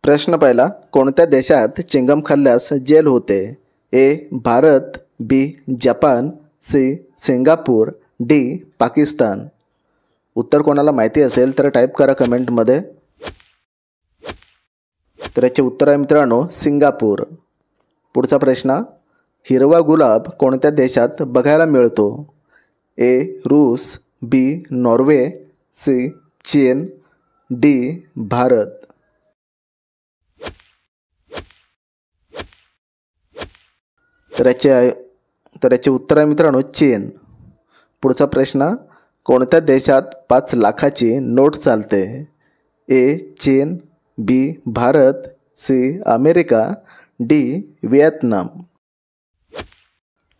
प्रश्न पहिला, कोणत्या देशात चिंगम खाल्ल्यास जेल होते? A Bharat, B Japan, C Singapore, D Pakistan. उत्तर कोणाला माहिती असेल तर टाईप करा कमेंटमध्ये. तर याचे उत्तर आहे मित्रांनो सिंगापूर. पुढचा प्रश्न, हिरवा गुलाब कोणत्या देशात बघायला मिळतो? ए रूस, बी नॉर्वे, सी चीन, डी भारत. तर याचे उत्तर आहे मित्रांनो चीन. पुढचा प्रश्न, कोणत्या देशात 5 लाखाची नोट चालते? ए चीन, B Bharat, C America, D Vietnam.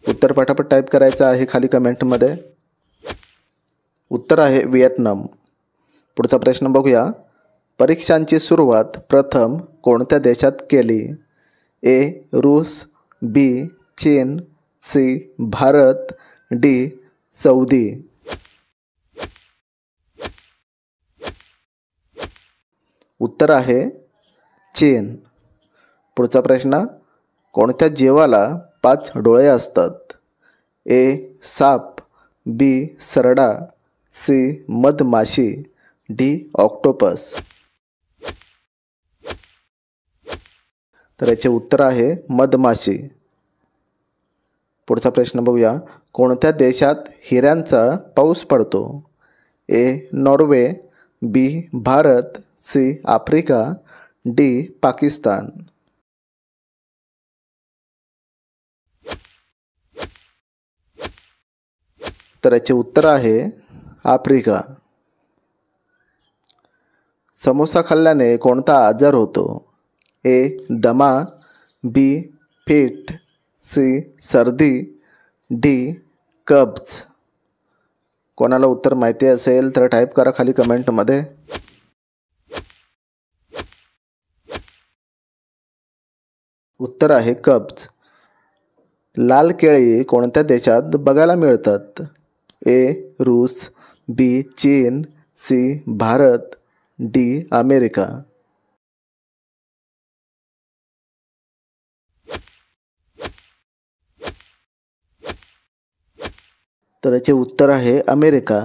उत्तर पटापट टाईप करायचं आहे खाली कमेंटमध्ये. उत्तर आहे व्हिएतनाम. पुढचा प्रश्न बघूया, परीक्षांची सुरुवात प्रथम कोणत्या देशात केली? ए रूस, बी चीन, सी भारत, डी सौदी. उत्तर आहे चीन. पुढचा प्रश्न, कोणत्या जीवाला 5 डोळे असतात? ए साप, बी सरडा, सी मधमाशी, डी ऑक्टोपस. तर याचे उत्तर आहे मधमाशी. पुढचा प्रश्न बघूया, कोणत्या देशात हिऱ्यांचा पाऊस पडतो? A Norway, B Bharat, C Africa, D Pakistan. तर याचे उत्तर आहे आफ्रिका. समोसा खाल्ल्याने कोणता आजार होतो? ए दमा, बी फिट, सी सर्दी, डी कब्ज. कोणाला उत्तर माहिती असेल तर टाईप करा खाली कमेंटमध्ये. उत्तर आहे कब्ज. लाल केळी कोणत्या देशात बघायला मिळतात? ए रूस, बी चीन, सी भारत, डी अमेरिका. तर याचे उत्तर आहे अमेरिका.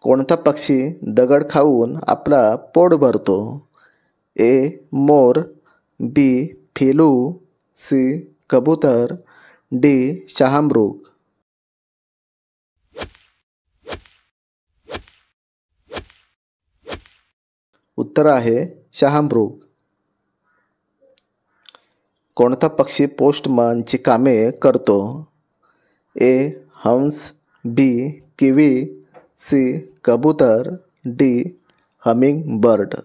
कोणता पक्षी दगड खाऊन आपला पोट भरतो? ए मोर, बी फिलू, सी कबूतर, डी शहामृग. उत्तर आहे शहामृग. कोणता पक्षी पोस्टमनची कामे करतो? ए हंस, बी किवी, सी कबूतर, डी हमिंग बर्ड.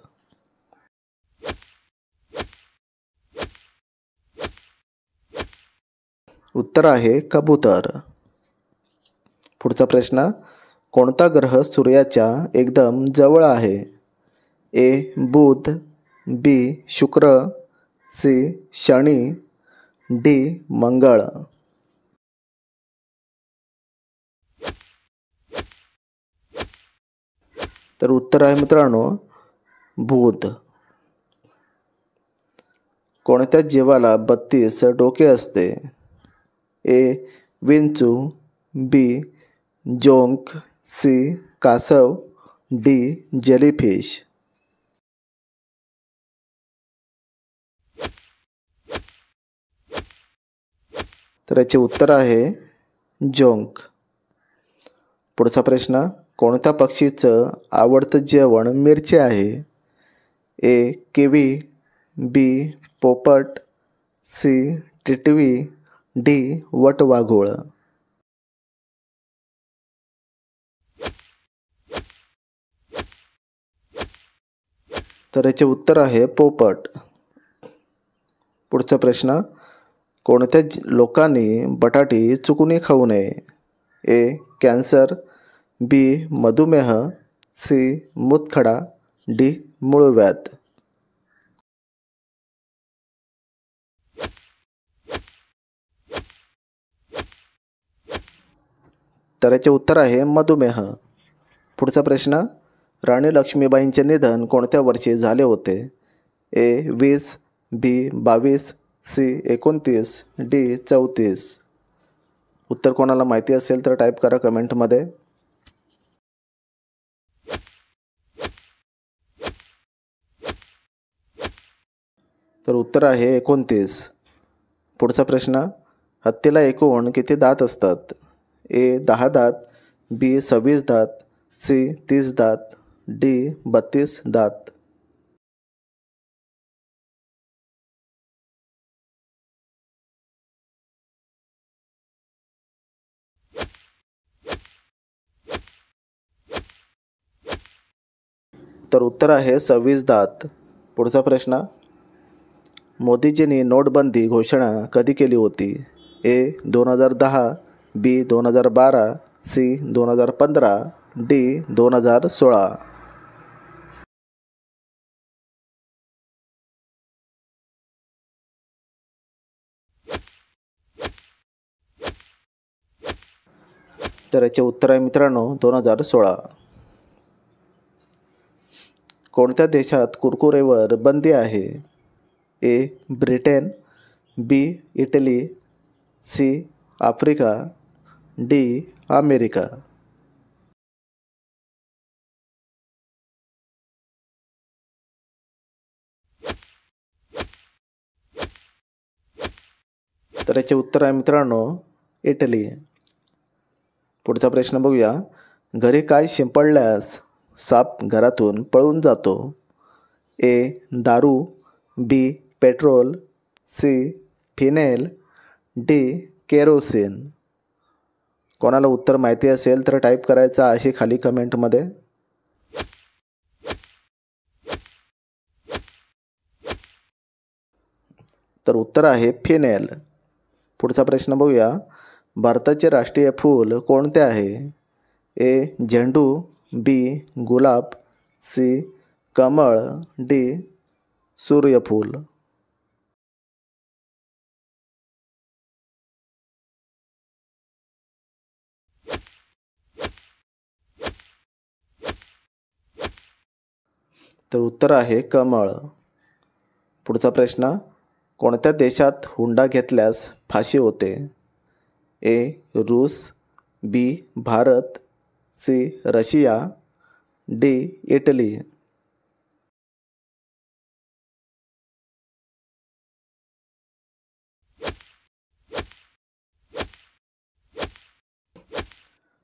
उत्तर आहे कबूतर. पुढचा प्रश्न, कोणता ग्रह सूर्याच्या एकदम जवळ आहे? ए बुध, बी शुक्र, सी शनी, डी मंगळ. तर उत्तर आहे मित्रांनो बुध. कोणत्या जीवाला 32 डोके असते? ए विंचू, बी जोंक, सी कासव, डी जेलीफिश. तर याचे उत्तर आहे जोंक. पुढचा प्रश्न, कोणत्या पक्षीचं आवडतं जेवण मिरची आहे? ए किवी, बी पोपट, सी टिटवी, डी वटवाघूळ. तर याचे उत्तर आहे पोपट. पुढचा प्रश्न, कोणत्या लोकांनी बटाटी चुकूनही खाऊ नये? ए कॅन्सर, बी मधुमेह, सी मूतखडा, डी मूळव्याध. तर याचे उत्तर आहे मधुमेह. पुढचा प्रश्न, राणी लक्ष्मीबाईंचे निधन कोणत्या वर्षी झाले होते? ए 20, बी 22, सी 29, डी 34. उत्तर कोणाला माहिती असेल तर टाईप करा कमेंटमध्ये. तर उत्तर आहे 29. पुढचा प्रश्न, हत्तीला एकूण किती दात असतात? ए 10 दात, बी 26 दात, सी 30 दात, डी 32 दात. तर उत्तर आहे 26 दात. पुढचा प्रश्न, मोदीजींनी नोटबंदी घोषणा कधी केली होती? ए 2010, बी 2012, सी 2015, डी 2016. तर याचे उत्तर आहे मित्रांनो 2016. कोणत्या देशात कुरकुरेवर बंदी आहे? A Britain, B Italy, C Africa, D America. तर याचे उत्तर आहे मित्रांनो इटली. पुढचा प्रश्न बघूया, घरी काय शिंपडल्यास साप घरातून पळून जातो? ए दारू, B petrol, C phenyl, D kerosene. कोणाला उत्तर माहिती असेल तर टाईप करायचं आहे खाली कमेंटमध्ये. तर उत्तर आहे फिनेल. पुढचा प्रश्न बघूया, भारताचे राष्ट्रीय फूल कोणते आहे? ए झेंडू, बी गुलाब, सी कमळ, डी सूर्यफूल. तर उत्तर आहे कमळ. पुढचा प्रश्न, कोणत्या देशात हुंडा घेतल्यास फाशी होते? ए रूस, B Bharat, C Russia, D Italy.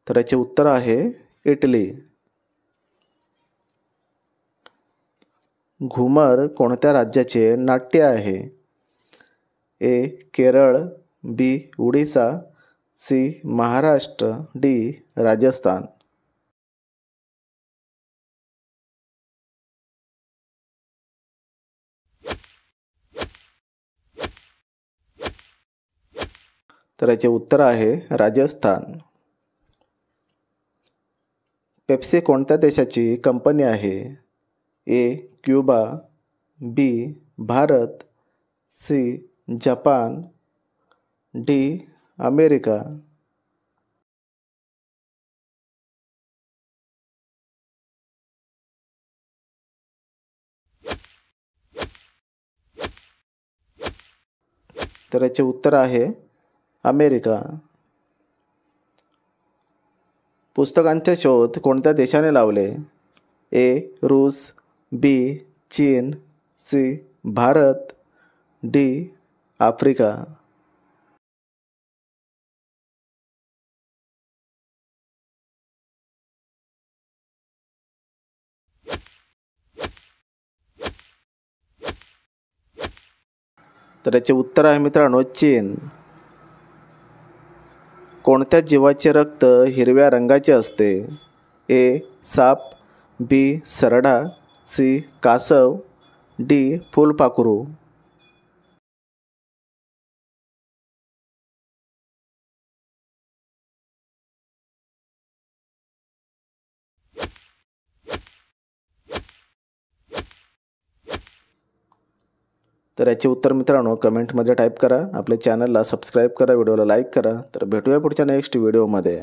तर याचे उत्तर आहे इटली. घुमर कोणत्या राज्याचे नाट्य आहे? ए केरळ, बी उडीसा, सी महाराष्ट्र, डी राजस्थान. तर याचे उत्तर आहे राजस्थान. पेप्सी कोणत्या देशाची कंपनी आहे? A Cuba, B Bharat, C Japan, D America. तर याचे उत्तर आहे अमेरिका. पुस्तकांचे शोध कोणत्या देशाने लावले? ए रूस, बी चीन, सी भारत, डी आफ्रिका. तर याचे उत्तर आहे मित्रांनो चीन. कोणत्या जीवाचे रक्त हिरव्या रंगाचे असते? ए साप, बी सरडा, सी कासव, डी फुलपाखरू. तर याचे उत्तर मित्रांनो कमेंटमध्ये टाईप करा. आपल्या चॅनलला सबस्क्राईब करा, व्हिडिओला लाईक करा. तर भेटूया पुढच्या नेक्स्ट व्हिडिओमध्ये.